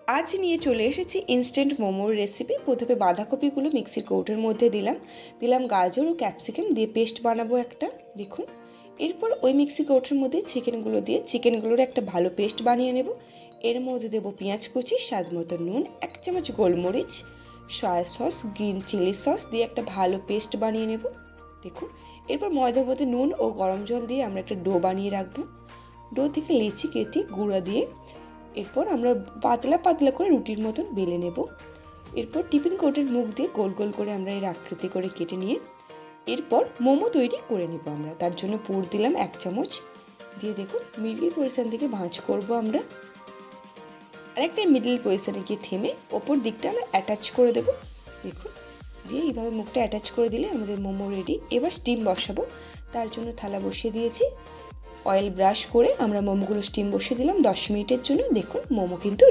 আজ নিয়ে চলে এসেছি ইনস্ট্যান্ট মোমোর রেসিপি। প্রথমে বাঁধাকপিগুলো মিক্সির কৌটোর মধ্যে দিলাম গাজর ও ক্যাপসিকাম দিয়ে পেস্ট বানাবো একটা, দেখুন। এরপর ওই মিক্সির কৌটোর মধ্যে চিকেনগুলো দিয়ে চিকেনগুলোর একটা ভালো পেস্ট বানিয়ে নেব। এর মধ্যে দেবো পেঁয়াজ কুচি, স্বাদ মতো নুন, 1 চামচ গোলমরিচ, soya sauce, green chilli sauce দিয়ে একটা ভালো পেস্ট বানিয়ে নেব, দেখুন। এরপর ময়দার মধ্যে নুন ও গরম জল দিয়ে আমরা একটা ডো বানিয়ে রাখবো। ডো থেকে লেচি কেটে গুঁড়া দিয়ে এরপর আমরা পাতলা পাতলা করে রুটির মতন বেলে নেব। এরপর টিফিন কোটের মুখ দিয়ে গোল গোল করে আমরা এর আকৃতি করে কেটে নিয়ে এরপর মোমো তৈরি করে নেব আমরা। তার জন্য পুর দিলাম 1 চামচ, দিয়ে দেখুন মিডল পজিশন থেকে ভাঁজ করব আমরা। আরেকটা মিডল পজিশনে গিয়ে থেমে ওপর দিকটা আমরা অ্যাটাচ করে দেব, দেখুন। দিয়ে এইভাবে মুখটা অ্যাটাচ করে দিলে আমাদের মোমো রেডি। এবার স্টিম বসাবো, তার জন্য থালা বসিয়ে দিয়েছি। অয়েল ব্রাশ করে আমরা মোমোগুলো স্টিম বসিয়ে দিলাম 10 মিনিটের জন্য, দেখুন মোমো কিন্তু